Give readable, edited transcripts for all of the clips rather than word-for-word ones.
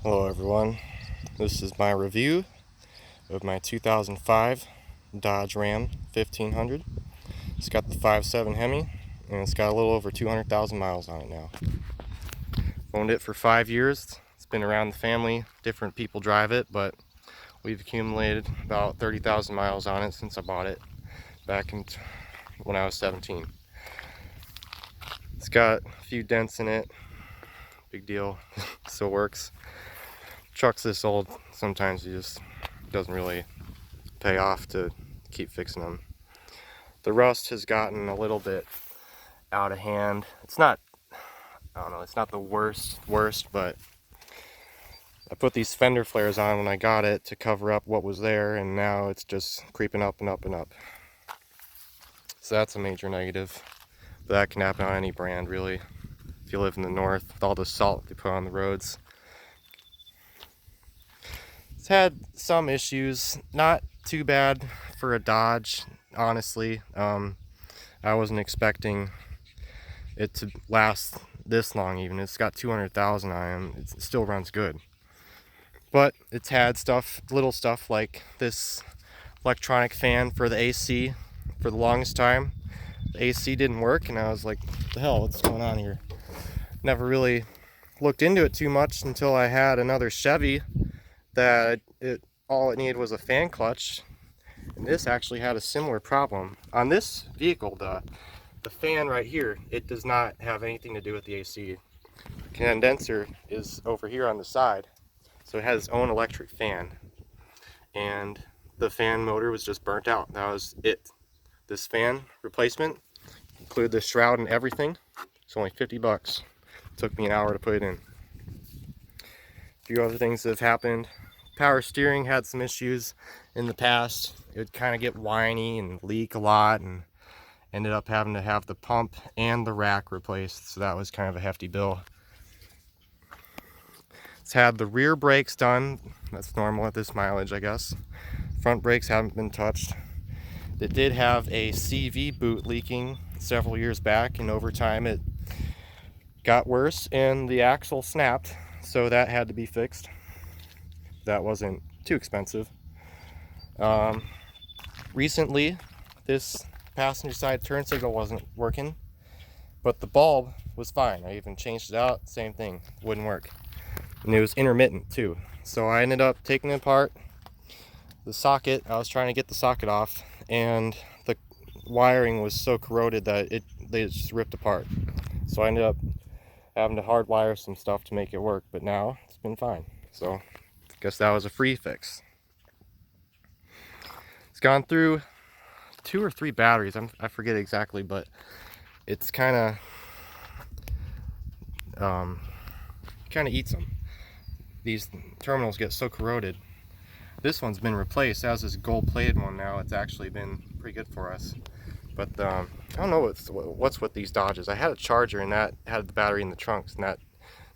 Hello everyone, this is my review of my 2005 Dodge Ram 1500. It's got the 5.7 Hemi and it's got a little over 200,000 miles on it now. Owned it for 5 years. It's been around the family, different people drive it, but we've accumulated about 30,000 miles on it since I bought it back when I was 17. It's got a few dents in it, big deal, still works. Trucks this old, sometimes it just doesn't really pay off to keep fixing them. The rust has gotten a little bit out of hand. It's not, I don't know, it's not the worst, but I put these fender flares on when I got it to cover up what was there, and now it's just creeping up and up and up. So that's a major negative. But that can happen on any brand, really. If you live in the north, with all the salt they put on the roads. It's had some issues, not too bad for a Dodge, honestly. I wasn't expecting it to last this long even. It's got 200,000 on it. It still runs good. But it's had little stuff like this electronic fan for the AC for the longest time. The AC didn't work and I was like, what the hell, what's going on here? Never really looked into it too much until I had another Chevy that all it needed was a fan clutch, and this actually had a similar problem. On this vehicle, the fan right here, it does not have anything to do with the AC. The condenser is over here on the side, so it has its own electric fan, and the fan motor was just burnt out. That was it. This fan replacement included the shroud and everything. It's only 50 bucks. It took me an hour to put it in. A few other things that have happened. Power steering had some issues in the past. It would kind of get whiny and leak a lot, and ended up having to have the pump and the rack replaced, so that was kind of a hefty bill. It's had the rear brakes done. That's normal at this mileage, I guess. Front brakes haven't been touched. It did have a CV boot leaking several years back, and over time it got worse and the axle snapped, so that had to be fixed. That wasn't too expensive. Recently, this passenger side turn signal wasn't working, but the bulb was fine. I even changed it out, same thing, wouldn't work. And it was intermittent too. So I ended up taking it apart. The socket, I was trying to get the socket off, and the wiring was so corroded that they just ripped apart. So I ended up having to hardwire some stuff to make it work, but now it's been fine. So I guess that was a free fix. It's gone through 2 or 3 batteries. I forget exactly, but it's kind of eats them. These terminals get so corroded. This one's been replaced. As this gold-plated one now, it's actually been pretty good for us. But I don't know what's with these Dodges. I had a Charger and that had the battery in the trunks, and that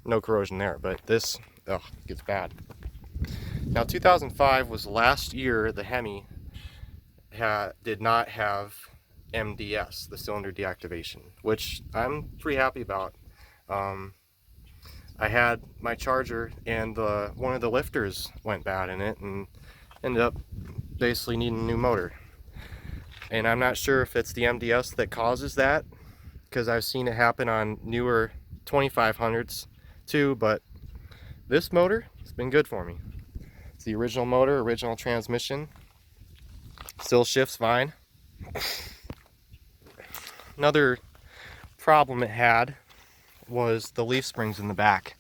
no corrosion there. But this, it gets bad. Now 2005 was last year the Hemi did not have MDS, the cylinder deactivation, which I'm pretty happy about. I had my Charger and one of the lifters went bad in it and ended up basically needing a new motor. And I'm not sure if it's the MDS that causes that, because I've seen it happen on newer 2500s too, but this motor has been good for me. It's the original motor, original transmission, still shifts fine. Another problem it had was the leaf springs in the back.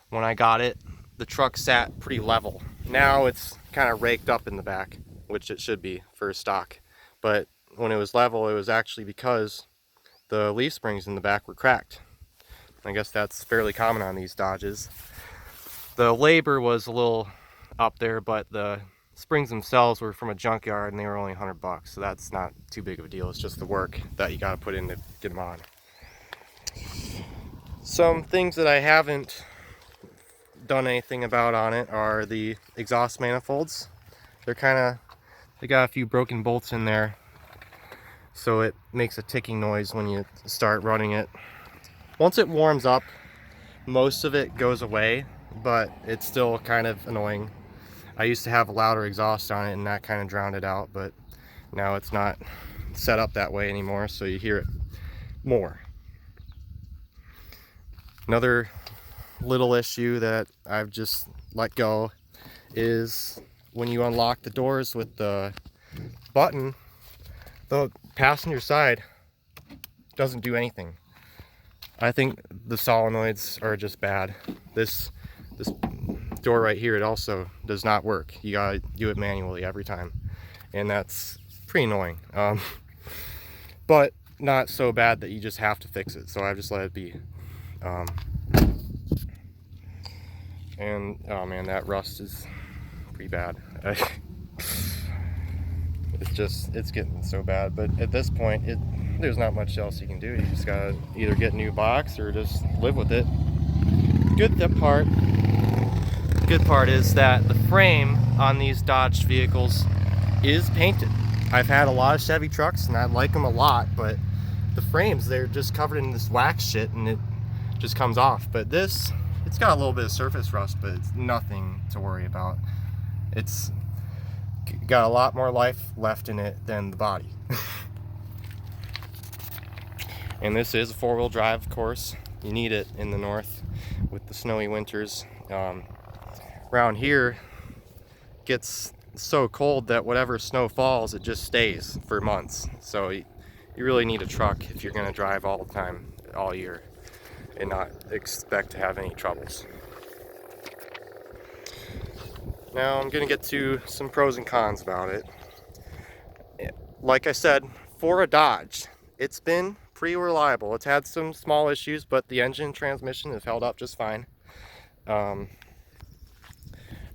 When I got it, the truck sat pretty level. Now it's kind of raked up in the back, which it should be for stock. But when it was level, it was actually because the leaf springs in the back were cracked. I guess that's fairly common on these Dodges. The labor was a little up there, but the springs themselves were from a junkyard and they were only 100 bucks, so that's not too big of a deal. It's just the work that you got to put in to get them on. Some things that I haven't done anything about on it are the exhaust manifolds. They got a few broken bolts in there, so it makes a ticking noise when you start running it. Once it warms up, most of it goes away. but it's still kind of annoying. I used to have a louder exhaust on it and that kind of drowned it out, but now it's not set up that way anymore, so you hear it more. Another little issue that I've just let go is when you unlock the doors with the button, the passenger side doesn't do anything. I think the solenoids are just bad. This door right here, it also does not work. You gotta do it manually every time, and that's pretty annoying. But not so bad that you just have to fix it, so I just let it be. And oh man, that rust is pretty bad. It's getting so bad, but at this point there's not much else you can do. You just gotta either get a new box or just live with it. The good part is that the frame on these Dodge vehicles is painted. I've had a lot of Chevy trucks and I like them a lot, but the frames, they're just covered in this wax shit and it just comes off. But this, it's got a little bit of surface rust, but it's nothing to worry about. It's got a lot more life left in it than the body. And this is a four-wheel drive, of course. You need it in the north with the snowy winters. Around here it gets so cold that whatever snow falls, it just stays for months. So you really need a truck if you're going to drive all the time, all year, and not expect to have any troubles. Now I'm going to get to some pros and cons about it. Like I said, for a Dodge, it's been pretty reliable. It's had some small issues, but the engine and transmission have held up just fine. I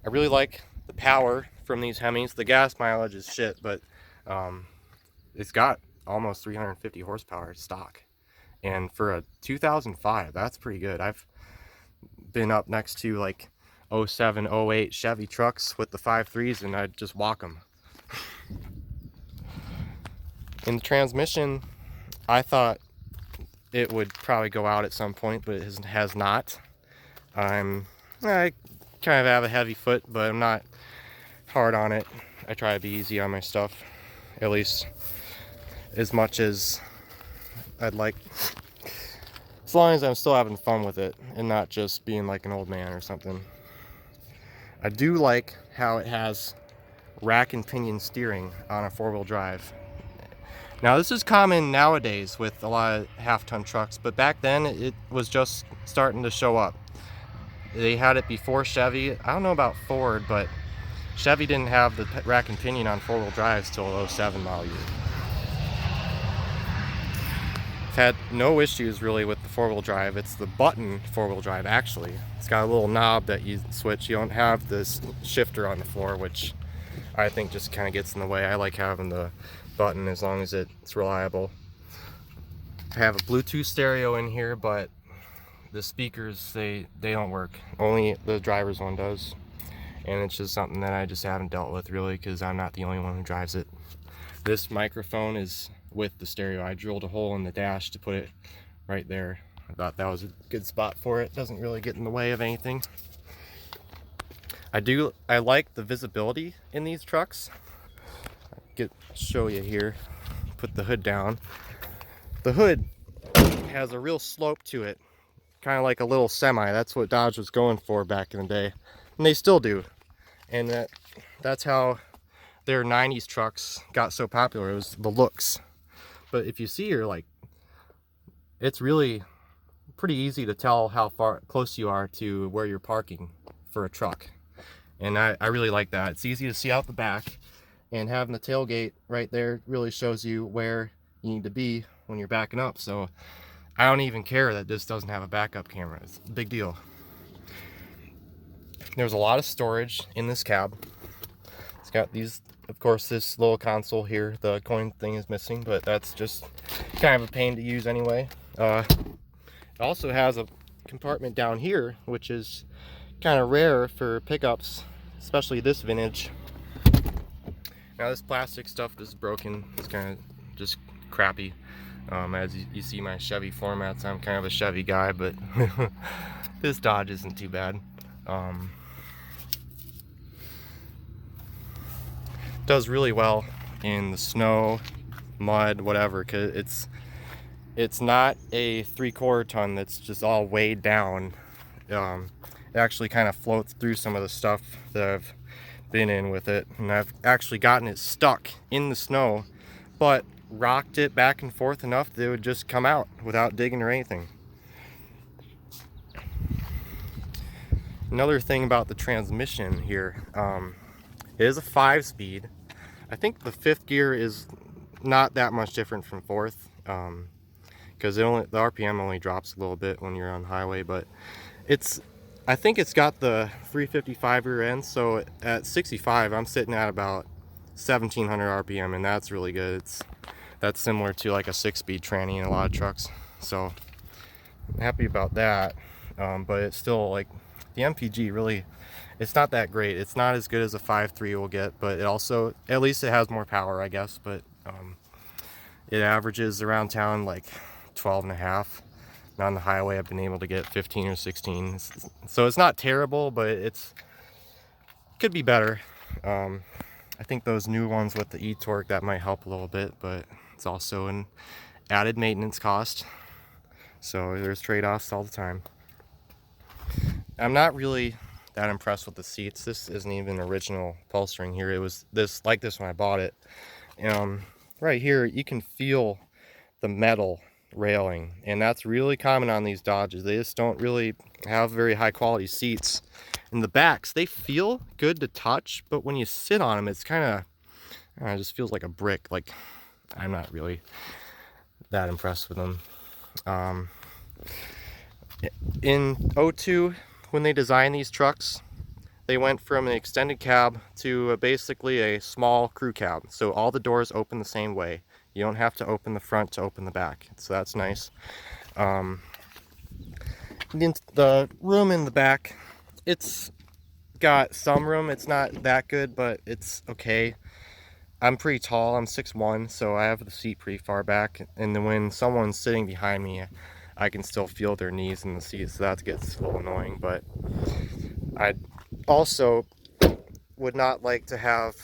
really like the power from these Hemis. The gas mileage is shit, but it's got almost 350 horsepower stock. And for a 2005, that's pretty good. I've been up next to like 07, 08 Chevy trucks with the 5.3s and I'd just walk them. In the transmission, I thought it would probably go out at some point, but it has not. I kind of have a heavy foot, but I'm not hard on it. I try to be easy on my stuff, at least as much as I'd like, as long as I'm still having fun with it and not just being like an old man or something. I do like how it has rack and pinion steering on a four-wheel drive. Now this is common nowadays with a lot of half-ton trucks, but back then it was just starting to show up. They had it before Chevy. I don't know about Ford, but Chevy didn't have the rack and pinion on four-wheel drives till 07 model year. I've had no issues really with the four-wheel drive. It's the button four-wheel drive actually. It's got a little knob that you switch. You don't have this shifter on the floor, which I think just kind of gets in the way. I like having the button as long as it's reliable. I have a Bluetooth stereo in here, but the speakers, they don't work. Only the driver's one does. And it's just something that I just haven't dealt with really, because I'm not the only one who drives it. This microphone is with the stereo. I drilled a hole in the dash to put it right there. I thought that was a good spot for it. Doesn't really get in the way of anything. I like the visibility in these trucks. Show you here. Put the hood down. The hood has a real slope to it, kind of like a little semi. That's what Dodge was going for back in the day, and they still do. And that's how their 90s trucks got so popular. It was the looks. But if you see here, like, it's really pretty easy to tell how close you are to where you're parking for a truck. And I really like that. It's easy to see out the back, and having the tailgate right there really shows you where you need to be when you're backing up. So I don't even care that this doesn't have a backup camera. It's a big deal. There's a lot of storage in this cab. It's got these, of course, this little console here. The coin thing is missing, but that's just kind of a pain to use anyway. It also has a compartment down here, which is kind of rare for pickups, especially this vintage. Now this plastic stuff is broken. It's kind of just crappy. As you see my Chevy floor mats, I'm kind of a Chevy guy, but this Dodge isn't too bad. Does really well in the snow, mud, whatever, because it's not a 3/4 ton that's just all weighed down. It actually kind of floats through some of the stuff that I've been in with it, and I've actually gotten it stuck in the snow, but rocked it back and forth enough that it would just come out without digging or anything. Another thing about the transmission here, it is a 5-speed. I think the 5th gear is not that much different from 4th, because the RPM only drops a little bit when you're on highway, but I think it's got the 355 rear end, so at 65 I'm sitting at about 1700 RPM, and that's really good. That's similar to like a 6-speed tranny in a lot of trucks, so I'm happy about that. But it's still, like, the MPG really, it's not that great. It's not as good as a 5.3 will get, but it also, at least it has more power, I guess. But it averages around town like 12.5. And on the highway I've been able to get 15 or 16. So it's not terrible, but it could be better. I think those new ones with the e-torque, that might help a little bit, but it's also an added maintenance cost. So there's trade-offs all the time. I'm not really that impressed with the seats. This isn't even original upholstering here. It was like this when I bought it. Right here you can feel the metal railing, and that's really common on these Dodges. They just don't really have very high quality seats. In the backs, they feel good to touch, but when you sit on them, it's kind of, it just feels like a brick. Like, I'm not really that impressed with them. In 02, when they designed these trucks, they went from an extended cab to basically a small crew cab. So all the doors open the same way. You don't have to open the front to open the back. So that's nice. The room in the back, it's got some room. It's not that good, but it's okay. I'm pretty tall. I'm 6'1", so I have the seat pretty far back. And then when someone's sitting behind me, I can still feel their knees in the seat, so that gets a little annoying. But I also would not like to have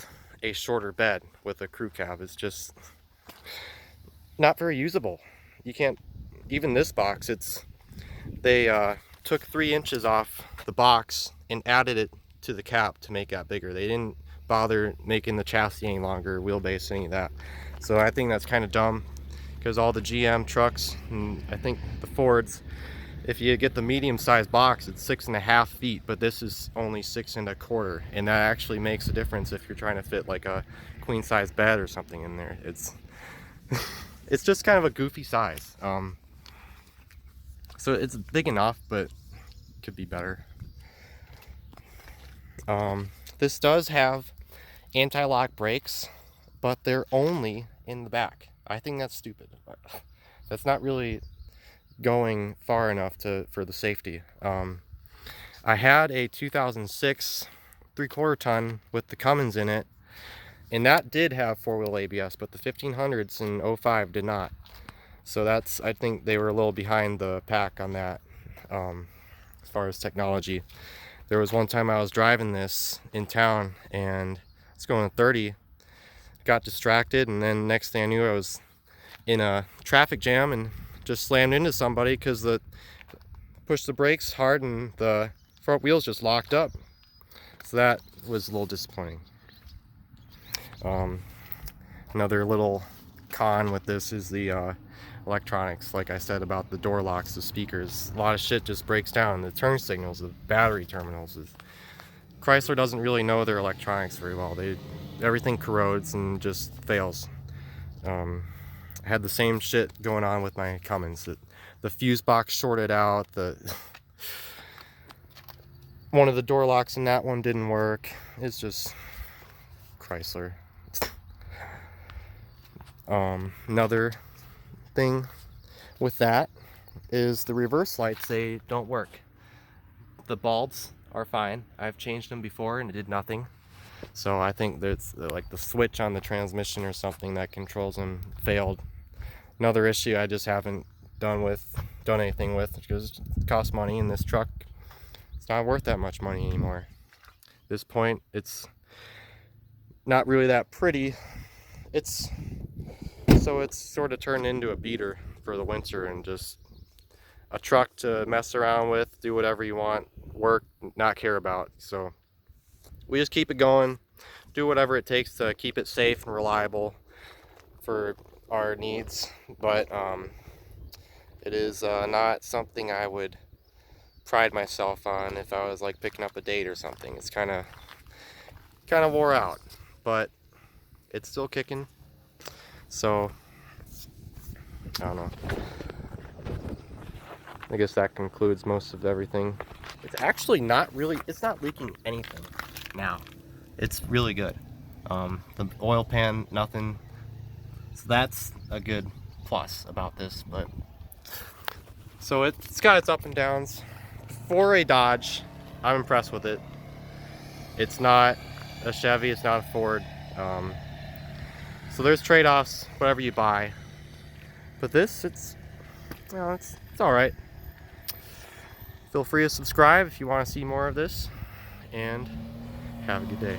a shorter bed with a crew cab. It's just not very usable. You can't, even this box, they took 3 inches off the box and added it to the cab to make that bigger. They didn't bother making the chassis any longer, wheelbase, any of that. So I think that's kind of dumb, because all the GM trucks, and I think the Fords, if you get the medium-sized box, it's 6.5 feet, but this is only 6.25, and that actually makes a difference if you're trying to fit like a queen-size bed or something in there. It's just kind of a goofy size. So it's big enough, but could be better. This does have anti-lock brakes, but they're only in the back. I think that's stupid. That's not really going far enough for the safety. I had a 2006 3/4 ton with the Cummins in it, and that did have 4-wheel ABS, but the 1500s in 05 did not. So I think they were a little behind the pack on that, as far as technology. There was one time I was driving this in town, and it's going 30, got distracted, and then next thing I knew I was in a traffic jam and just slammed into somebody because pushed the brakes hard and the front wheels just locked up. So that was a little disappointing. Another little con with this is the electronics. Like I said about the door locks, the speakers, a lot of shit just breaks down. The turn signals, the battery terminals. Chrysler doesn't really know their electronics very well. Everything corrodes and just fails. I had the same shit going on with my Cummins. The fuse box shorted out. One of the door locks in that one didn't work. It's just Chrysler. Another thing with that is the reverse lights. They don't work. The bulbs are fine. I've changed them before and it did nothing. So I think that's like the switch on the transmission or something that controls them failed. Another issue I just haven't done anything with, because it costs money, and this truck it's not worth that much money anymore. At this point, it's not really that pretty. It's sort of turned into a beater for the winter and just a truck to mess around with, do whatever you want, work, not care about. So we just keep it going, do whatever it takes to keep it safe and reliable for our needs. But it is not something I would pride myself on if I was like picking up a date or something. It's kind of wore out, but it's still kicking. So I don't know. I guess that concludes most of everything. It's actually not really, it's not leaking anything now. It's really good. The oil pan, nothing. So that's a good plus about this. But so it's got its up and downs. For a Dodge, I'm impressed with it. It's not a Chevy, it's not a Ford. So there's trade-offs, whatever you buy. But this, it's all right. Feel free to subscribe if you want to see more of this, and have a good day.